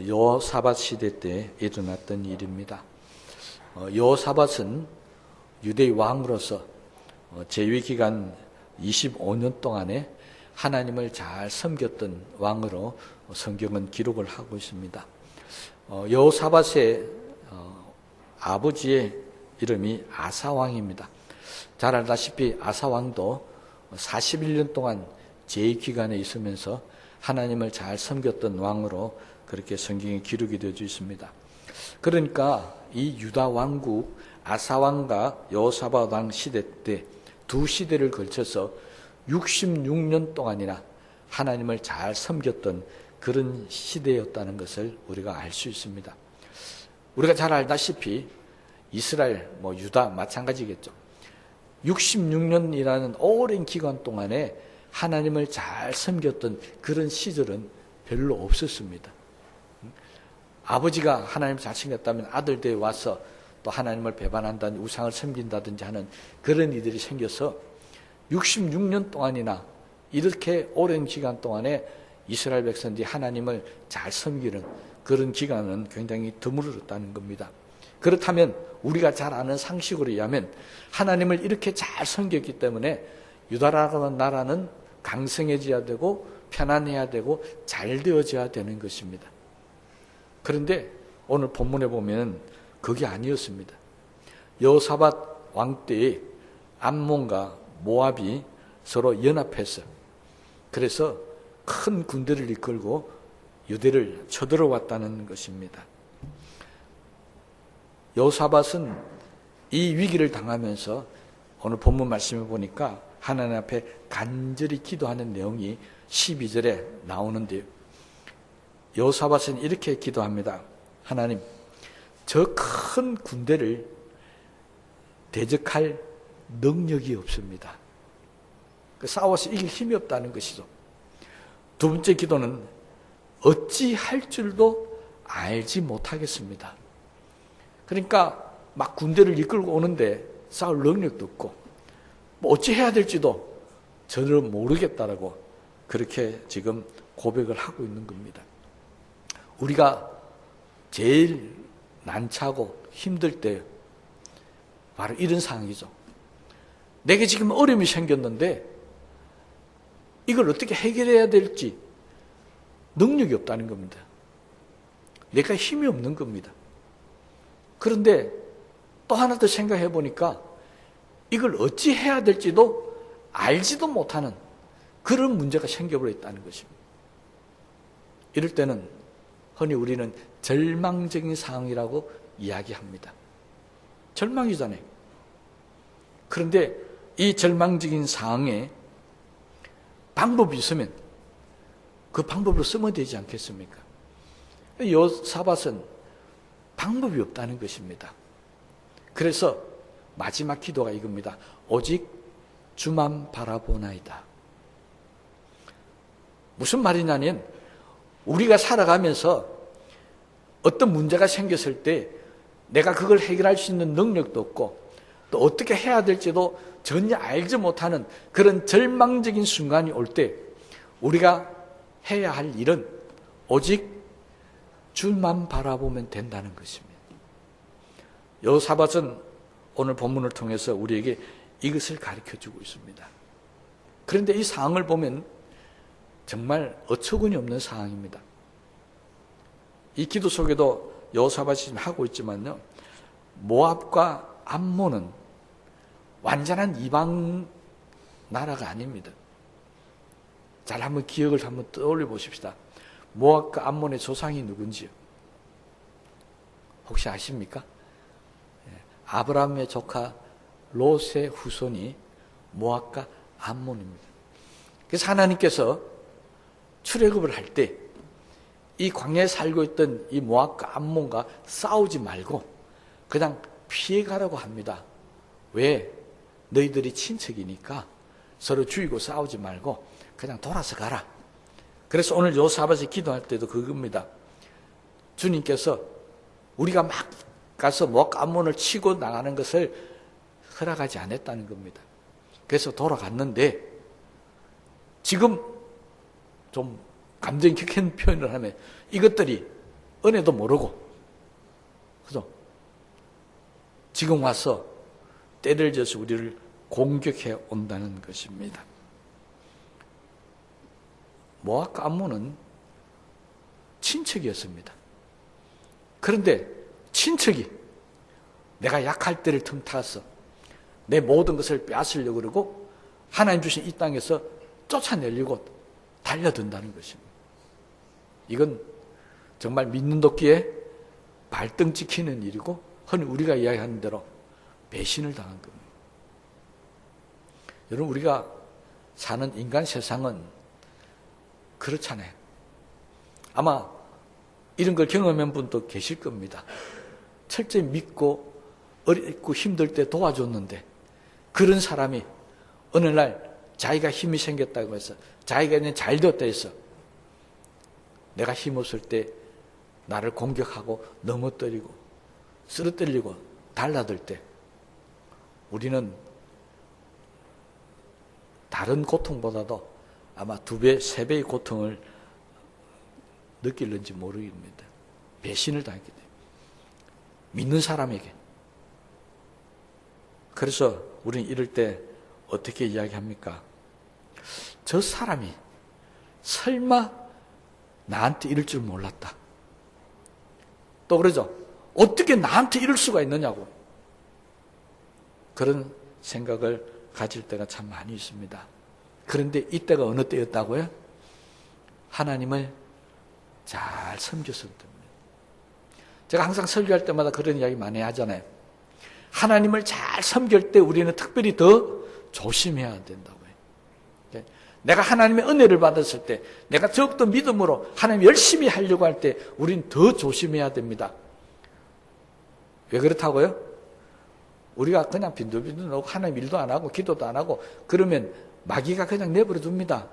여호사밧 시대 때 일어났던 일입니다. 여호사밧은 유대의 왕으로서 재위 기간 25년 동안에 하나님을 잘 섬겼던 왕으로 성경은 기록을 하고 있습니다. 여호사밧의 아버지의 이름이 아사왕입니다. 잘 알다시피 아사왕도 41년 동안 재위 기간에 있으면서 하나님을 잘 섬겼던 왕으로 그렇게 성경에 기록이 되어 있습니다. 그러니까 이 유다 왕국 아사왕과 여호사밧 왕 시대 때 두 시대를 걸쳐서 66년 동안이나 하나님을 잘 섬겼던 그런 시대였다는 것을 우리가 알 수 있습니다. 우리가 잘 알다시피 이스라엘, 유다 마찬가지겠죠. 66년이라는 오랜 기간 동안에 하나님을 잘 섬겼던 그런 시절은 별로 없었습니다. 아버지가 하나님을 잘 섬겼다면 아들들이 와서 또 하나님을 배반한다든지 우상을 섬긴다든지 하는 그런 일들이 생겨서 66년 동안이나 이렇게 오랜 기간 동안에 이스라엘 백성들이 하나님을 잘 섬기는 그런 기간은 굉장히 드물었다는 겁니다. 그렇다면 우리가 잘 아는 상식으로 의하면 하나님을 이렇게 잘 섬겼기 때문에 유다라는 나라는 강성해져야 되고 편안해야 되고 잘 되어져야 되는 것입니다. 그런데 오늘 본문에 보면 그게 아니었습니다. 여호사밧 왕 때에 암몬과 모압이 서로 연합해서 그래서 큰 군대를 이끌고 유대를 쳐들어왔다는 것입니다. 여호사밧은 이 위기를 당하면서 오늘 본문 말씀을 보니까 하나님 앞에 간절히 기도하는 내용이 12절에 나오는데요. 여호사밧은 이렇게 기도합니다. 하나님, 저 큰 군대를 대적할 능력이 없습니다. 싸워서 이길 힘이 없다는 것이죠. 두 번째 기도는 어찌할 줄도 알지 못하겠습니다. 그러니까 막 군대를 이끌고 오는데 싸울 능력도 없고 어찌 해야 될지도 전혀 모르겠다라고 그렇게 지금 고백을 하고 있는 겁니다. 우리가 제일 난처하고 힘들 때 바로 이런 상황이죠. 내게 지금 어려움이 생겼는데 이걸 어떻게 해결해야 될지 능력이 없다는 겁니다. 내가 힘이 없는 겁니다. 그런데 또 하나 더 생각해 보니까 이걸 어찌 해야 될지도 알지도 못하는 그런 문제가 생겨버렸다는 것입니다. 이럴 때는 흔히 우리는 절망적인 상황이라고 이야기합니다. 절망이잖아요. 그런데 이 절망적인 상황에 방법이 있으면 그 방법으로 쓰면 되지 않겠습니까? 여호사밧은 방법이 없다는 것입니다. 그래서 마지막 기도가 이겁니다. 오직 주만 바라보나이다. 무슨 말이냐면 우리가 살아가면서 어떤 문제가 생겼을 때 내가 그걸 해결할 수 있는 능력도 없고 또 어떻게 해야 될지도 전혀 알지 못하는 그런 절망적인 순간이 올 때 우리가 해야 할 일은 오직 주만 바라보면 된다는 것입니다. 여호사밧은 오늘 본문을 통해서 우리에게 이것을 가르쳐주고 있습니다. 그런데 이 상황을 보면 정말 어처구니 없는 상황입니다. 이 기도 속에도 여호사밧이 하고 있지만요, 모압과 암몬은 완전한 이방 나라가 아닙니다. 잘 한번 기억을 한번 떠올려 보십시다. 모압과 암몬의 조상이 누군지요? 혹시 아십니까? 아브라함의 조카 롯의 후손이 모압과 암몬입니다. 그래서 하나님께서 출애굽을 할 때 이 광야에 살고 있던 이 모압과 암몬과 싸우지 말고 그냥 피해가라고 합니다. 왜? 너희들이 친척이니까 서로 죽이고 싸우지 말고 그냥 돌아서 가라. 그래서 오늘 여호사밧이 기도할 때도 그겁니다. 주님께서 우리가 막 가서 모압과 암몬을 치고 나가는 것을 허락하지 않았다는 겁니다. 그래서 돌아갔는데 지금 좀 감정이 격한 표현을 하면 이것들이 은혜도 모르고, 그죠? 지금 와서 때를 지어서 우리를 공격해 온다는 것입니다. 모압 가문은 친척이었습니다. 그런데 친척이 내가 약할 때를 틈타서 내 모든 것을 빼앗으려고 그러고 하나님 주신 이 땅에서 쫓아내려고 달려든다는 것입니다. 이건 정말 믿는 도끼에 발등 찍히는 일이고, 흔히 우리가 이야기하는 대로 배신을 당한 겁니다. 여러분, 우리가 사는 인간 세상은 그렇잖아요. 아마 이런 걸 경험한 분도 계실 겁니다. 철저히 믿고 어렵고 힘들 때 도와줬는데 그런 사람이 어느 날 자기가 힘이 생겼다고 해서, 자기가 이제 잘 되었다 해서 내가 힘없을 때 나를 공격하고 넘어뜨리고 쓰러뜨리고 달라들 때 우리는 다른 고통보다도 아마 2배, 3배의 고통을 느낄는지 모르겠습니다. 배신을 당했기 때문에. 믿는 사람에게. 그래서 우리는 이럴 때 어떻게 이야기합니까? 저 사람이 설마 나한테 이럴 줄 몰랐다. 또 그러죠. 어떻게 나한테 이럴 수가 있느냐고. 그런 생각을 가질 때가 참 많이 있습니다. 그런데 이때가 어느 때였다고요? 하나님을 잘 섬겼을 때입니다. 제가 항상 설교할 때마다 그런 이야기 많이 하잖아요. 하나님을 잘 섬길 때 우리는 특별히 더 조심해야 된다고요. 내가 하나님의 은혜를 받았을 때, 내가 더욱더 믿음으로 하나님 열심히 하려고 할 때 우리는 더 조심해야 됩니다. 왜 그렇다고요? 우리가 그냥 빈둥빈둥 하고 하나님 일도 안 하고 기도도 안 하고 그러면 마귀가 그냥 내버려 둡니다.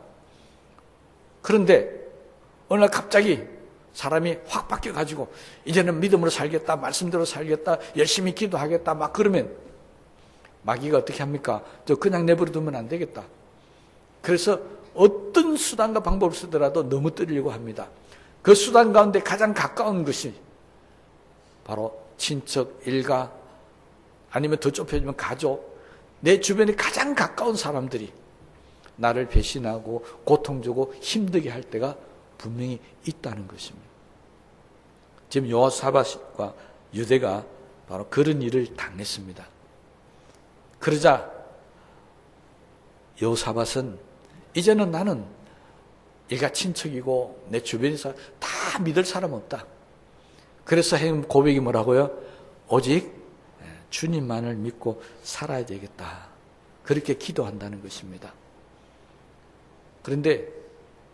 그런데 어느 날 갑자기 사람이 확 바뀌어가지고 이제는 믿음으로 살겠다, 말씀대로 살겠다, 열심히 기도하겠다 막 그러면 마귀가 어떻게 합니까? 저 그냥 내버려 두면 안 되겠다. 그래서 어떤 수단과 방법을 쓰더라도 넘어뜨리려고 합니다. 그 수단 가운데 가장 가까운 것이 바로 친척, 일가, 아니면 더 좁혀지면 가족, 내 주변에 가장 가까운 사람들이 나를 배신하고 고통주고 힘들게 할 때가 분명히 있다는 것입니다. 지금 여호사밧과 유대가 바로 그런 일을 당했습니다. 그러자 여호사밧은 이제는 나는 얘가 친척이고 내 주변에서 다 믿을 사람 없다. 그래서 한 고백이 뭐라고요? 오직 주님만을 믿고 살아야 되겠다. 그렇게 기도한다는 것입니다. 그런데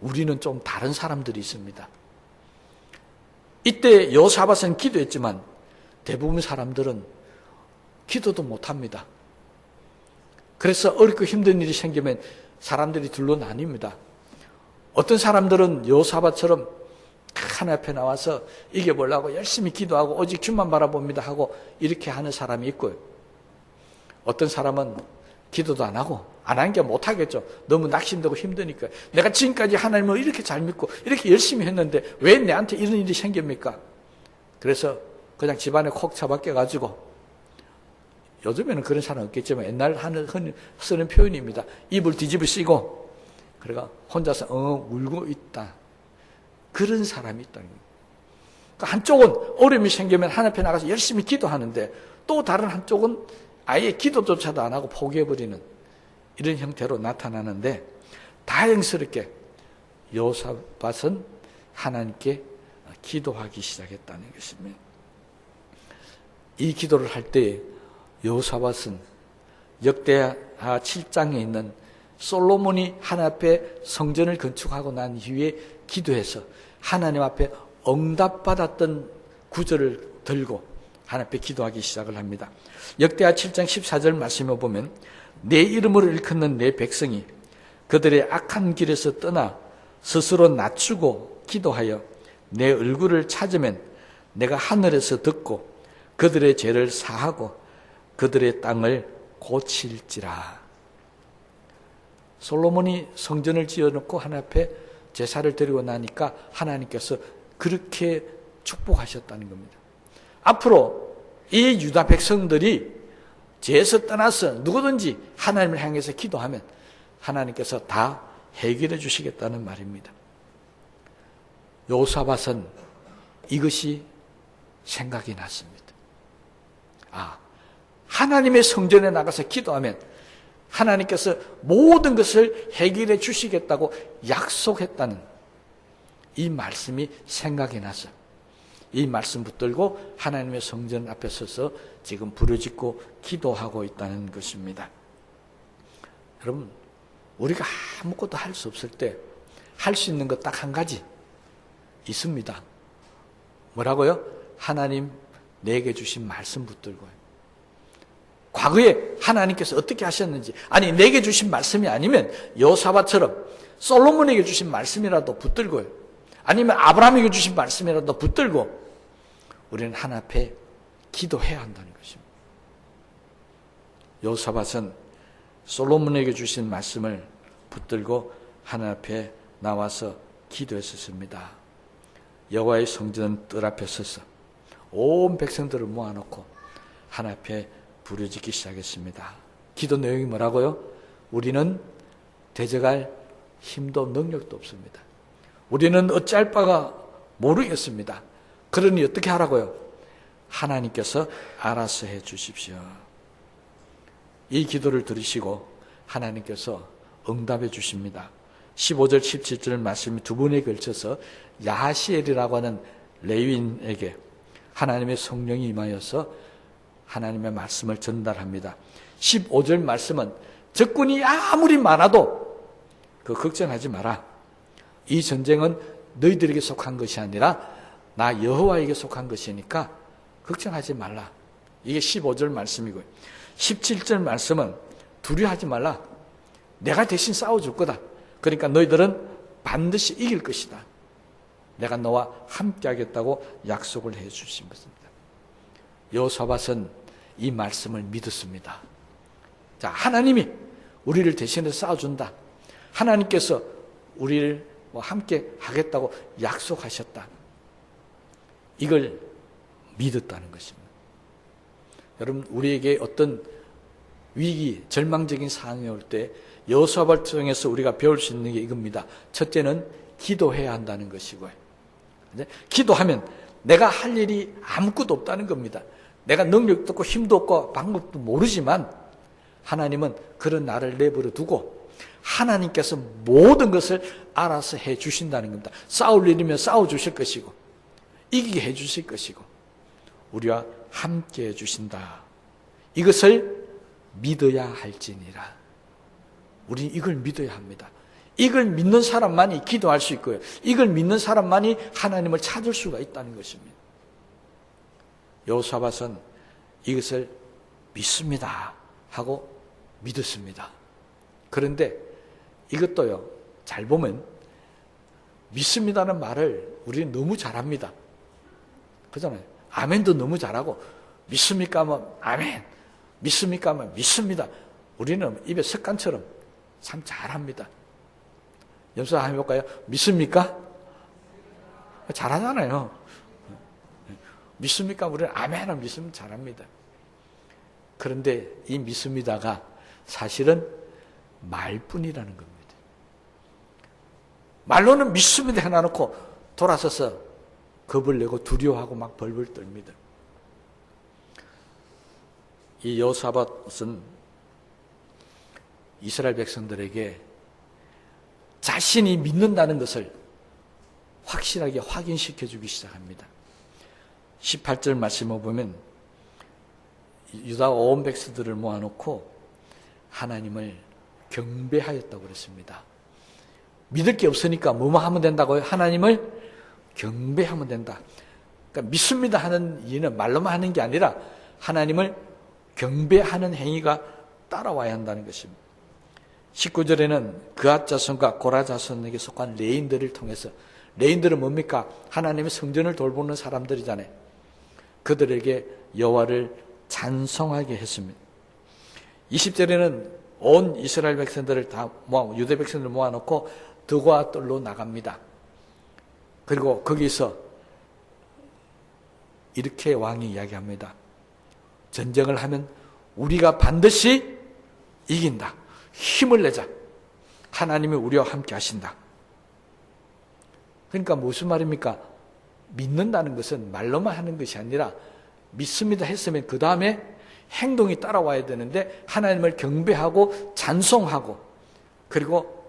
우리는 좀 다른 사람들이 있습니다. 이때 여호사밧은 기도했지만 대부분 사람들은 기도도 못합니다. 그래서 어렵고 힘든 일이 생기면 사람들이 둘로 나뉩니다. 어떤 사람들은 여호사밧처럼 하나님 앞에 나와서 이겨보려고 열심히 기도하고 오직 주만 바라봅니다 하고 이렇게 하는 사람이 있고요. 어떤 사람은 기도도 안 하고 안 하는 게 못하겠죠. 너무 낙심되고 힘드니까. 내가 지금까지 하나님을 이렇게 잘 믿고 이렇게 열심히 했는데 왜 내한테 이런 일이 생깁니까? 그래서 그냥 집안에 콕 처박혀가지고, 요즘에는 그런 사람 없겠지만 옛날 흔히 쓰는 표현입니다. 입을 뒤집어 쓰고 그래가 혼자서 울고 있다. 그런 사람이 있다는 거예요. 그러니까 한쪽은 어려움이 생기면 하나님 앞에 나가서 열심히 기도하는데 또 다른 한쪽은 아예 기도조차도 안 하고 포기해버리는 이런 형태로 나타나는데, 다행스럽게 여호사밧은 하나님께 기도하기 시작했다는 것입니다. 이 기도를 할 때 여호사밧은 역대하 7장에 있는 솔로몬이 하나님 앞에 성전을 건축하고 난 이후에 기도해서 하나님 앞에 응답받았던 구절을 들고 하나님 앞에 기도하기 시작을 합니다. 역대하 7장 14절 말씀을 보면, 내 이름으로 일컫는 내 백성이 그들의 악한 길에서 떠나 스스로 낮추고 기도하여 내 얼굴을 찾으면 내가 하늘에서 듣고 그들의 죄를 사하고 그들의 땅을 고칠지라. 솔로몬이 성전을 지어놓고 하나님 앞에 제사를 드리고 나니까 하나님께서 그렇게 축복하셨다는 겁니다. 앞으로 이 유다 백성들이 죄에서 떠나서 누구든지 하나님을 향해서 기도하면 하나님께서 다 해결해 주시겠다는 말입니다. 여호사밧은 이것이 생각이 났습니다. 하나님의 성전에 나가서 기도하면 하나님께서 모든 것을 해결해 주시겠다고 약속했다는 이 말씀이 생각이 나서 이 말씀 붙들고 하나님의 성전 앞에 서서 지금 부르짖고 기도하고 있다는 것입니다. 여러분, 우리가 아무것도 할 수 없을 때 할 수 있는 것 딱 한 가지 있습니다. 뭐라고요? 하나님 내게 주신 말씀 붙들고요. 과거에 하나님께서 어떻게 하셨는지, 아니 내게 주신 말씀이 아니면 여호사밧처럼 솔로몬에게 주신 말씀이라도 붙들고요, 아니면 아브라함에게 주신 말씀이라도 붙들고 우리는 하나님 앞에 기도해야 한다는 것입니다. 여호사밧은 솔로몬에게 주신 말씀을 붙들고 하나님 앞에 나와서 기도했었습니다. 여호와의 성전 뜰 앞에 서서 온 백성들을 모아놓고 하나님 앞에 부르짖기 시작했습니다. 기도 내용이 뭐라고요? 우리는 대적할 힘도 능력도 없습니다. 우리는 어찌할 바가 모르겠습니다. 그러니 어떻게 하라고요? 하나님께서 알아서 해 주십시오. 이 기도를 들으시고 하나님께서 응답해 주십니다. 15절 17절 말씀이 두 번에 걸쳐서 야하시엘이라고 하는 레위인에게 하나님의 성령이 임하여서 하나님의 말씀을 전달합니다. 15절 말씀은 적군이 아무리 많아도 걱정하지 마라. 이 전쟁은 너희들에게 속한 것이 아니라 나 여호와에게 속한 것이니까 걱정하지 말라. 이게 15절 말씀이고요. 17절 말씀은 두려워하지 말라. 내가 대신 싸워줄 거다. 그러니까 너희들은 반드시 이길 것이다. 내가 너와 함께 하겠다고 약속을 해 주신 것입니다. 여호사밧은 이 말씀을 믿었습니다. 자, 하나님이 우리를 대신해서 싸워준다. 하나님께서 우리를 함께 하겠다고 약속하셨다. 이걸 믿었다는 것입니다. 여러분, 우리에게 어떤 위기, 절망적인 상황이 올 때 여호사밧을 통해서 우리가 배울 수 있는 게 이겁니다. 첫째는 기도해야 한다는 것이고요. 기도하면 내가 할 일이 아무것도 없다는 겁니다. 내가 능력도 없고 힘도 없고 방법도 모르지만 하나님은 그런 나를 내버려 두고 하나님께서 모든 것을 알아서 해 주신다는 겁니다. 싸울 일이면 싸워 주실 것이고 이기게 해 주실 것이고 우리와 함께 해 주신다. 이것을 믿어야 할지니라. 우리는 이걸 믿어야 합니다. 이걸 믿는 사람만이 기도할 수 있고요. 이걸 믿는 사람만이 하나님을 찾을 수가 있다는 것입니다. 여호사밧은 이것을 믿습니다 하고 믿었습니다. 그런데 이것도요, 잘 보면 믿습니다는 말을 우리는 너무 잘합니다. 그렇잖아요. 아멘도 너무 잘하고 믿습니까 하면 아멘, 믿습니까 하면 믿습니다. 우리는 입에 습관처럼 참 잘합니다. 연습 한번 해볼까요? 믿습니까? 잘하잖아요. 믿습니까? 우리는 아멘은 믿으면 잘합니다. 그런데 이 믿습니다가 사실은 말뿐이라는 겁니다. 말로는 믿습니다 해놔놓고 돌아서서 겁을 내고 두려워하고 막 벌벌 떨니다. 이 여호사밧은 이스라엘 백성들에게 자신이 믿는다는 것을 확실하게 확인시켜 주기 시작합니다. 18절 말씀을 보면 유다 온 백성들을 모아놓고 하나님을 경배하였다고 그랬습니다. 믿을 게 없으니까 뭐뭐 하면 된다고요? 하나님을 경배하면 된다. 그러니까 믿습니다 하는 이유는 말로만 하는 게 아니라 하나님을 경배하는 행위가 따라와야 한다는 것입니다. 19절에는 그앗 자손과 고라 자손에게 속한 레인들을 통해서, 레인들은 뭡니까? 하나님의 성전을 돌보는 사람들이잖아요. 그들에게 여호와를 찬송하게 했습니다. 20절에는 온 이스라엘 백성들을 다 유대 백성들을 모아놓고 드고아 뜰로 나갑니다. 그리고 거기서 이렇게 왕이 이야기합니다. 전쟁을 하면 우리가 반드시 이긴다. 힘을 내자. 하나님이 우리와 함께 하신다. 그러니까 무슨 말입니까? 믿는다는 것은 말로만 하는 것이 아니라 믿습니다 했으면 그 다음에 행동이 따라와야 되는데 하나님을 경배하고 찬송하고 그리고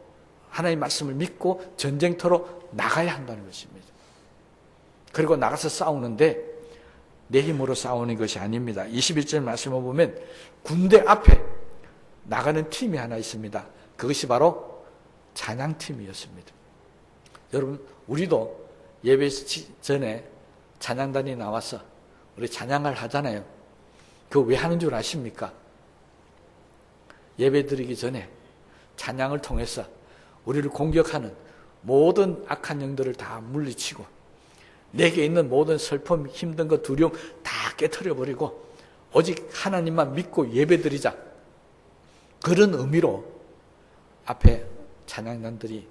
하나님 말씀을 믿고 전쟁터로 나가야 한다는 것입니다. 그리고 나가서 싸우는데 내 힘으로 싸우는 것이 아닙니다. 21절 말씀을 보면 군대 앞에 나가는 팀이 하나 있습니다. 그것이 바로 찬양팀이었습니다. 여러분, 우리도 예배 전에 찬양단이 나와서 우리 찬양을 하잖아요. 그거 왜 하는 줄 아십니까? 예배 드리기 전에 찬양을 통해서 우리를 공격하는 모든 악한 영들을 다 물리치고 내게 있는 모든 슬픔, 힘든 것, 두려움 다 깨트려버리고 오직 하나님만 믿고 예배드리자. 그런 의미로 앞에 찬양단들이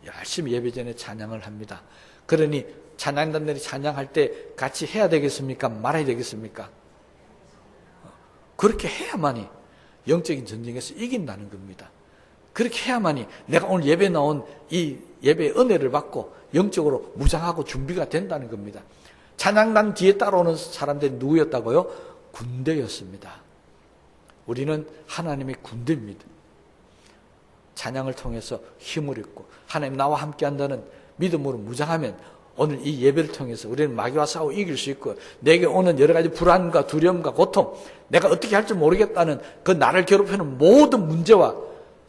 열심히 예배 전에 찬양을 합니다. 그러니 찬양단들이 찬양할 때 같이 해야 되겠습니까? 말아야 되겠습니까? 그렇게 해야만이 영적인 전쟁에서 이긴다는 겁니다. 그렇게 해야만이 내가 오늘 예배 나온 이 예배의 은혜를 받고 영적으로 무장하고 준비가 된다는 겁니다. 찬양단 뒤에 따라오는 사람들이 누구였다고요? 군대였습니다. 우리는 하나님의 군대입니다. 찬양을 통해서 힘을 얻고 하나님 나와 함께 한다는 믿음으로 무장하면 오늘 이 예배를 통해서 우리는 마귀와 싸워 이길 수 있고 내게 오는 여러 가지 불안과 두려움과 고통 내가 어떻게 할지 모르겠다는 그 나를 괴롭히는 모든 문제와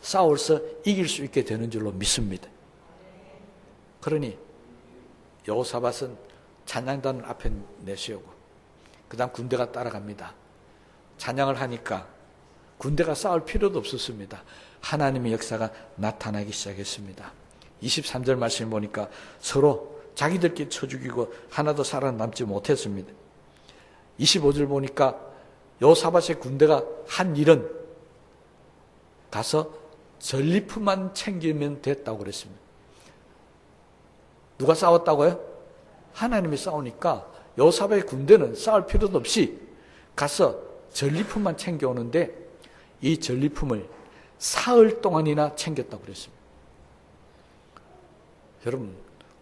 싸워서 이길 수 있게 되는 줄로 믿습니다. 그러니 여호사밧은 찬양단을 앞에 내세우고 그 다음 군대가 따라갑니다. 찬양을 하니까 군대가 싸울 필요도 없었습니다. 하나님의 역사가 나타나기 시작했습니다. 23절 말씀을 보니까 서로 자기들끼리 쳐 죽이고 하나도 살아남지 못했습니다. 25절 보니까 여호사밧의 군대가 한 일은 가서 전리품만 챙기면 됐다고 그랬습니다. 누가 싸웠다고요? 하나님이 싸우니까 여호사밧의 군대는 싸울 필요도 없이 가서 전리품만 챙겨오는데 이 전리품을 사흘 동안이나 챙겼다고 그랬습니다. 여러분,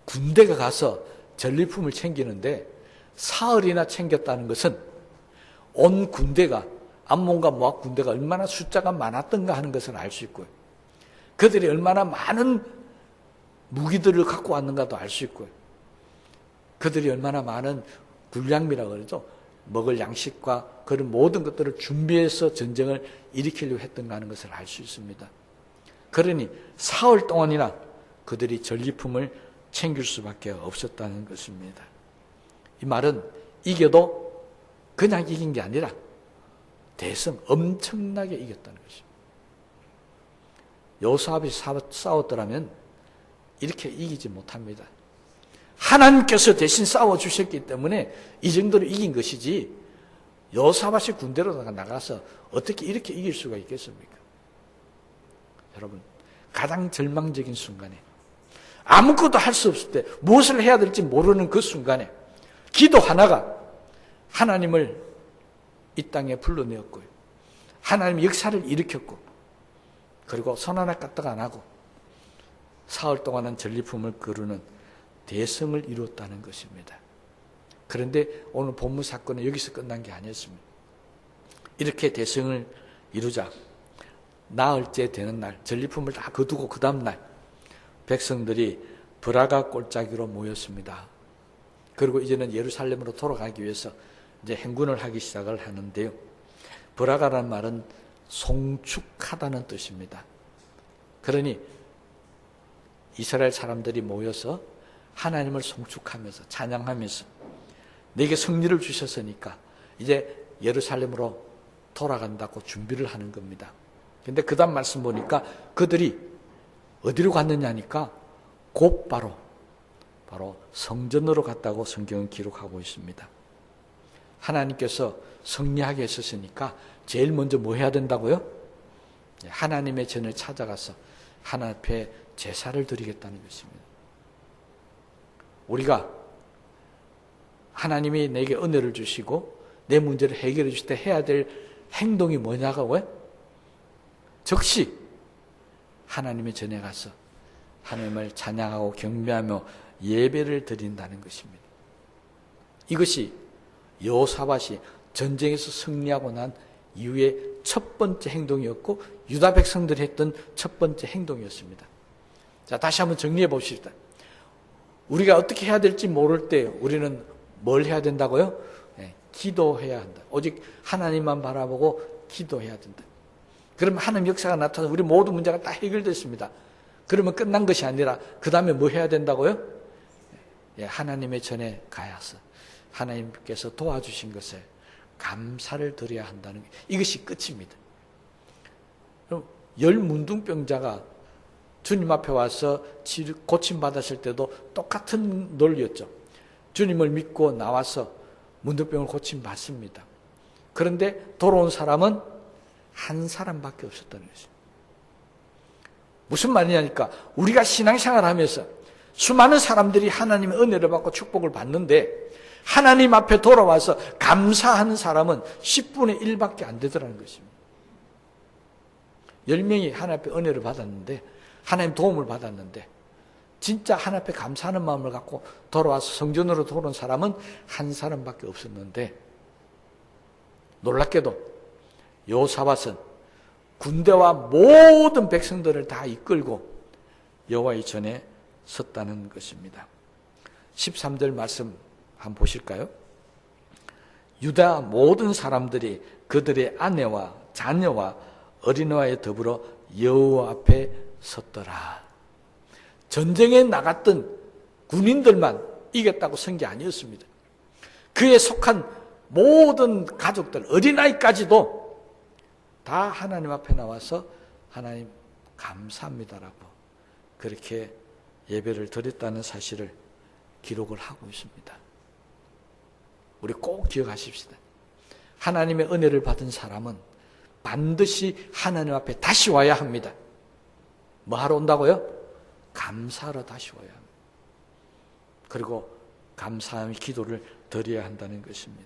군대가 가서 전리품을 챙기는데 사흘이나 챙겼다는 것은 온 군대가 암몬과 모압 군대가 얼마나 숫자가 많았던가 하는 것을 알 수 있고요. 그들이 얼마나 많은 무기들을 갖고 왔는가도 알 수 있고요. 그들이 얼마나 많은 군량미라고 그러죠. 먹을 양식과 그런 모든 것들을 준비해서 전쟁을 일으키려고 했던가 하는 것을 알 수 있습니다. 그러니 사흘 동안이나 그들이 전리품을 챙길 수밖에 없었다는 것입니다. 이 말은 이겨도 그냥 이긴 게 아니라 대승 엄청나게 이겼다는 것입니다. 여호사밧이 싸웠더라면 이렇게 이기지 못합니다. 하나님께서 대신 싸워주셨기 때문에 이 정도로 이긴 것이지 여호사밧이 군대로 나가서 어떻게 이렇게 이길 수가 있겠습니까? 여러분, 가장 절망적인 순간에 아무것도 할 수 없을 때 무엇을 해야 될지 모르는 그 순간에 기도 하나가 하나님을 이 땅에 불러내었고요. 하나님의 역사를 일으켰고 그리고 손 하나 까딱 안 하고 사흘 동안은 전리품을 거르는 대성을 이루었다는 것입니다. 그런데 오늘 본문 사건은 여기서 끝난 게 아니었습니다. 이렇게 대성을 이루자 나흘째 되는 날 전리품을 다 거두고 그 다음 날 백성들이 브라가 골짜기로 모였습니다. 그리고 이제는 예루살렘으로 돌아가기 위해서 이제 행군을 하기 시작을 하는데요. 브라가라는 말은 송축하다는 뜻입니다. 그러니 이스라엘 사람들이 모여서 하나님을 송축하면서 찬양하면서 내게 승리를 주셨으니까 이제 예루살렘으로 돌아간다고 준비를 하는 겁니다. 근데 그 다음 말씀 보니까 그들이 어디로 갔느냐니까 곧바로 성전으로 갔다고 성경은 기록하고 있습니다. 하나님께서 승리하게 했었으니까 제일 먼저 뭐 해야 된다고요? 하나님의 전을 찾아가서 하나님 앞에 제사를 드리겠다는 것입니다. 우리가 하나님이 내게 은혜를 주시고 내 문제를 해결해 주실 때 해야 될 행동이 뭐냐고요? 즉시 하나님의 전에 가서 하나님을 찬양하고 경배하며 예배를 드린다는 것입니다. 이것이 여호사밧이 전쟁에서 승리하고 난 이후에 첫 번째 행동이었고 유다 백성들이 했던 첫 번째 행동이었습니다. 자, 다시 한번 정리해 봅시다. 우리가 어떻게 해야 될지 모를 때 우리는 뭘 해야 된다고요? 네, 기도해야 한다. 오직 하나님만 바라보고 기도해야 된다. 그러면 하나님 역사가 나타나서 우리 모든 문제가 다 해결됐습니다. 그러면 끝난 것이 아니라 그 다음에 뭐 해야 된다고요? 예, 하나님의 전에 가야서 하나님께서 도와주신 것에 감사를 드려야 한다는 게 이것이 끝입니다. 그럼 열 문둥병자가 주님 앞에 와서 고침받았을 때도 똑같은 논리였죠. 주님을 믿고 나와서 문둥병을 고침받습니다. 그런데 돌아온 사람은 한 사람밖에 없었다는 것입니다. 무슨 말이냐니까 우리가 신앙생활을 하면서 수많은 사람들이 하나님의 은혜를 받고 축복을 받는데 하나님 앞에 돌아와서 감사하는 사람은 10분의 1밖에 안 되더라는 것입니다. 10명이 하나님 앞에 은혜를 받았는데 하나님 도움을 받았는데 진짜 하나님 앞에 감사하는 마음을 갖고 돌아와서 성전으로 돌아온 사람은 한 사람밖에 없었는데 놀랍게도 여호사밧은 군대와 모든 백성들을 다 이끌고 여호와의 전에 섰다는 것입니다. 13절 말씀 한번 보실까요? 유다 모든 사람들이 그들의 아내와 자녀와 어린아이와 더불어 여호와 앞에 섰더라. 전쟁에 나갔던 군인들만 이겼다고 선 게 아니었습니다. 그에 속한 모든 가족들, 어린아이까지도 다 하나님 앞에 나와서 하나님 감사합니다라고 그렇게 예배를 드렸다는 사실을 기록을 하고 있습니다. 우리 꼭 기억하십시다. 하나님의 은혜를 받은 사람은 반드시 하나님 앞에 다시 와야 합니다. 뭐 하러 온다고요? 감사하러 다시 와야 합니다. 그리고 감사의 기도를 드려야 한다는 것입니다.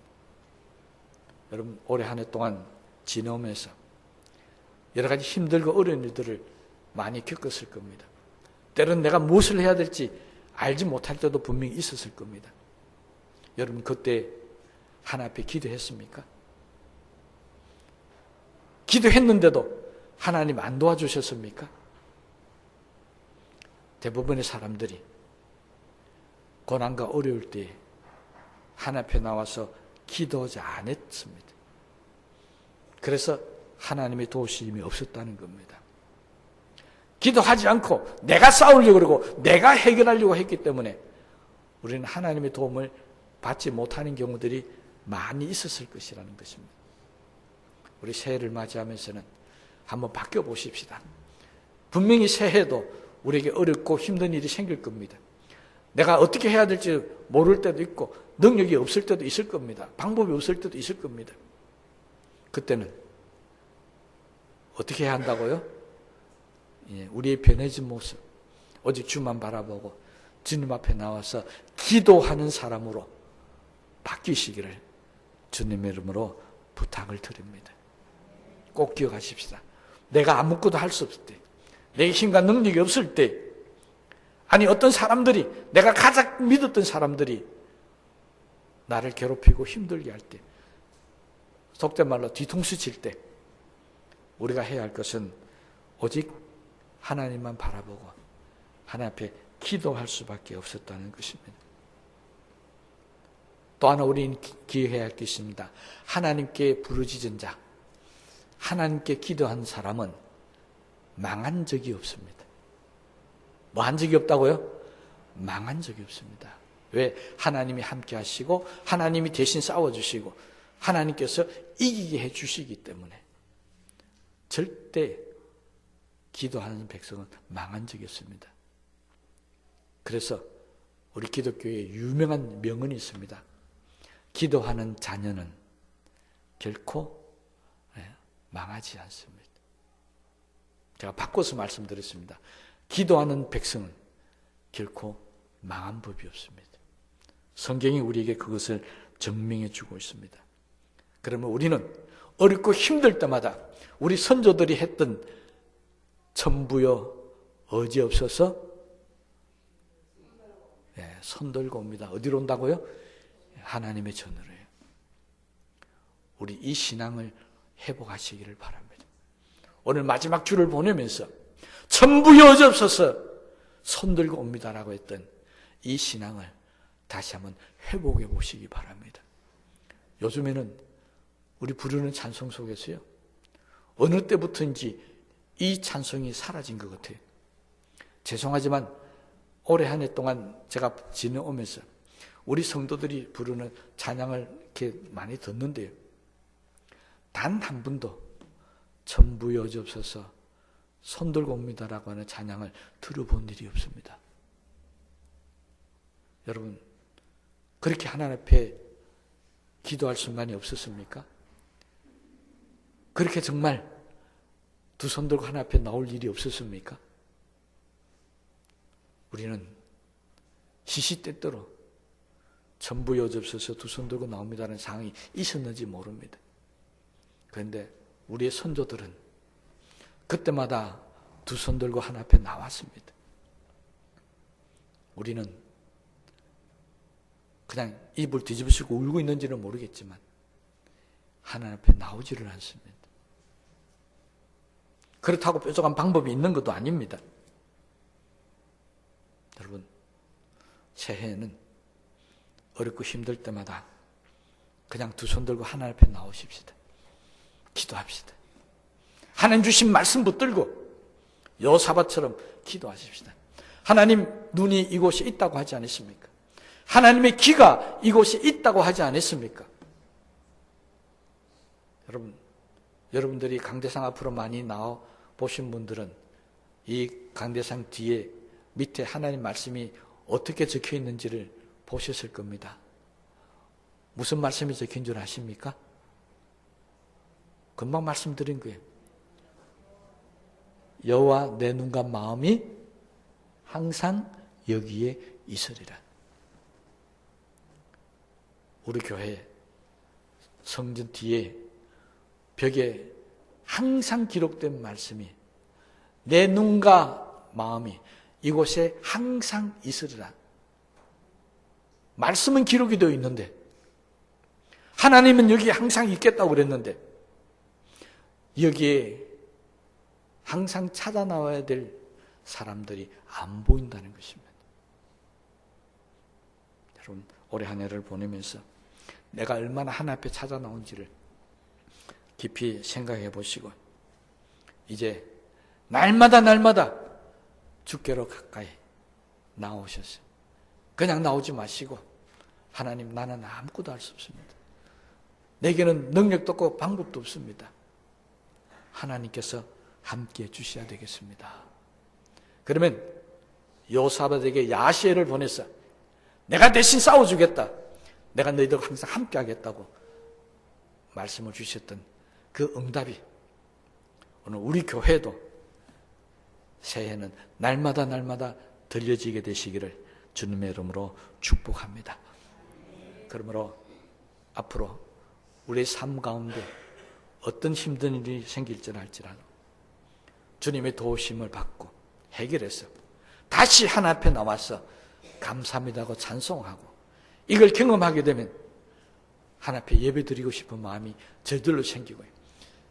여러분 올해 한 해 동안 지내오면서 여러 가지 힘들고 어려운 일들을 많이 겪었을 겁니다. 때로는 내가 무엇을 해야 될지 알지 못할 때도 분명히 있었을 겁니다. 여러분 그때 하나님 앞에 기도했습니까? 기도했는데도 하나님 안 도와주셨습니까? 대부분의 사람들이 고난과 어려울 때 하나님 앞에 나와서 기도하지 않았습니다. 그래서 하나님의 도우심이 없었다는 겁니다. 기도하지 않고 내가 싸우려고 그러고 내가 해결하려고 했기 때문에 우리는 하나님의 도움을 받지 못하는 경우들이 많이 있었을 것이라는 것입니다. 우리 새해를 맞이하면서는 한번 바뀌어 보십시다. 분명히 새해도 우리에게 어렵고 힘든 일이 생길 겁니다. 내가 어떻게 해야 될지 모를 때도 있고 능력이 없을 때도 있을 겁니다. 방법이 없을 때도 있을 겁니다. 그때는 어떻게 해야 한다고요? 우리의 변해진 모습 오직 주만 바라보고 주님 앞에 나와서 기도하는 사람으로 바뀌시기를 주님의 이름으로 부탁을 드립니다. 꼭 기억하십시다. 내가 아무것도 할 수 없을 때, 내 힘과 능력이 없을 때, 아니 어떤 사람들이 내가 가장 믿었던 사람들이 나를 괴롭히고 힘들게 할 때, 속된 말로 뒤통수 칠 때 우리가 해야 할 것은 오직 하나님만 바라보고 하나님 앞에 기도할 수밖에 없었다는 것입니다. 또 하나 우리는 기억해야 할 것입니다. 하나님께 부르짖은 자, 하나님께 기도한 사람은 망한 적이 없습니다. 뭐 한 적이 없다고요? 망한 적이 없습니다. 왜? 하나님이 함께 하시고 하나님이 대신 싸워주시고 하나님께서 이기게 해주시기 때문에 절대 기도하는 백성은 망한 적이 없습니다. 그래서 우리 기독교에 유명한 명언이 있습니다. 기도하는 자녀는 결코 망하지 않습니다. 제가 바꿔서 말씀드렸습니다. 기도하는 백성은 결코 망한 법이 없습니다. 성경이 우리에게 그것을 증명해 주고 있습니다. 그러면 우리는 어렵고 힘들 때마다 우리 선조들이 했던 천부여 어지없어서 손 들고 옵니다. 어디로 온다고요? 하나님의 전으로요. 우리 이 신앙을 회복하시기를 바랍니다. 오늘 마지막 주를 보내면서 천부여 어지없어서 손 들고 옵니다라고 했던 이 신앙을 다시 한번 회복해 보시기 바랍니다. 요즘에는 우리 부르는 찬송 속에서요, 어느 때부터인지 이 찬송이 사라진 것 같아요. 죄송하지만 올해 한 해 동안 제가 지내오면서 우리 성도들이 부르는 찬양을 이렇게 많이 듣는데요, 단 한 분도 천부 여지없어서 손들고 옵니다라고 하는 찬양을 들어본 일이 없습니다. 여러분, 그렇게 하나님 앞에 기도할 순간이 없었습니까? 그렇게 정말 두 손 들고 하나님 앞에 나올 일이 없었습니까? 우리는 시시때때로 천부 여지없어서 두 손 들고 나옵니다라는 상황이 있었는지 모릅니다. 그런데 우리의 선조들은 그때마다 두 손 들고 하나님 앞에 나왔습니다. 우리는 그냥 입을 뒤집으시고 울고 있는지는 모르겠지만 하나님 앞에 나오지를 않습니다. 그렇다고 뾰족한 방법이 있는 것도 아닙니다. 여러분, 새해에는 어렵고 힘들 때마다 그냥 두 손 들고 하나님 앞에 나오십시다. 기도합시다. 하나님 주신 말씀 붙들고 여호사밧처럼 기도하십시다. 하나님 눈이 이곳에 있다고 하지 않았습니까? 하나님의 귀가 이곳에 있다고 하지 않았습니까? 여러분들이 강대상 앞으로 많이 나와 보신 분들은 이 강대상 뒤에 밑에 하나님 말씀이 어떻게 적혀 있는지를 보셨을 겁니다. 무슨 말씀이 적힌 줄 아십니까? 금방 말씀드린 거예요. 여호와 내 눈과 마음이 항상 여기에 있으리라. 우리 교회 성전 뒤에 벽에 항상 기록된 말씀이 내 눈과 마음이 이곳에 항상 있으리라. 말씀은 기록이 되어 있는데 하나님은 여기에 항상 있겠다고 그랬는데 여기에 항상 찾아 나와야 될 사람들이 안 보인다는 것입니다. 여러분, 올해 한 해를 보내면서 내가 얼마나 하나님 앞에 찾아 나온지를 깊이 생각해 보시고 이제 날마다 주께로 가까이 나오셨어요. 그냥 나오지 마시고 하나님, 나는 아무것도 할 수 없습니다. 내게는 능력도 없고 방법도 없습니다. 하나님께서 함께해 주셔야 되겠습니다. 그러면 여호사밧에게 야시엘을 보내서 내가 대신 싸워주겠다, 내가 너희들과 항상 함께 하겠다고 말씀을 주셨던 그 응답이 오늘 우리 교회도 새해에는 날마다 들려지게 되시기를 주님의 이름으로 축복합니다. 그러므로 앞으로 우리의 삶 가운데 어떤 힘든 일이 생길지는 할지라도 주님의 도우심을 받고 해결해서 다시 하나님 앞에 나와서 감사합니다고 찬송하고 이걸 경험하게 되면 하나님 앞에 예배드리고 싶은 마음이 저절로 생기고요,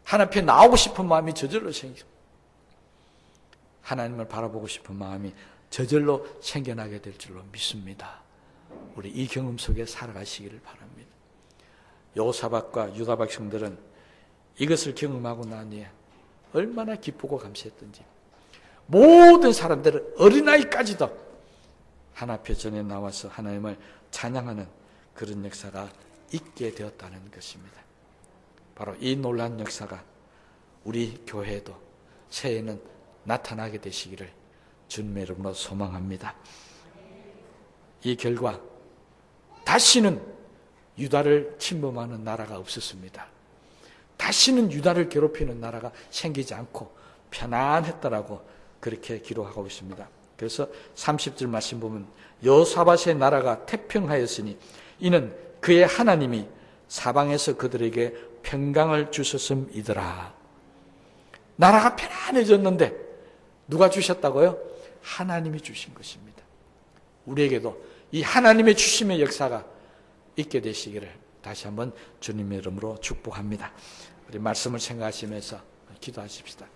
하나님 앞에 나오고 싶은 마음이 저절로 생기고 하나님을 바라보고 싶은 마음이 저절로 생겨나게 될 줄로 믿습니다. 우리 이 경험 속에 살아가시기를 바랍니다. 여호사밧과 유다 백성들은 이것을 경험하고 난 후에 얼마나 기쁘고 감사했던지 모든 사람들은 어린아이까지도 하나님 앞에 전에 나와서 하나님을 찬양하는 그런 역사가 있게 되었다는 것입니다. 바로 이 놀라운 역사가 우리 교회에도 새해에는 나타나게 되시기를 주님의 이름으로 소망합니다. 이 결과 다시는 유다를 침범하는 나라가 없었습니다. 다시는 유다를 괴롭히는 나라가 생기지 않고 편안했다라고 그렇게 기록하고 있습니다. 그래서 30절 말씀 보면 여호사밧의 나라가 태평하였으니 이는 그의 하나님이 사방에서 그들에게 평강을 주셨음이더라. 나라가 편안해졌는데 누가 주셨다고요? 하나님이 주신 것입니다. 우리에게도 이 하나님의 주심의 역사가 있게 되시기를 다시 한번 주님의 이름으로 축복합니다. 우리 말씀을 생각하시면서 기도하십시다.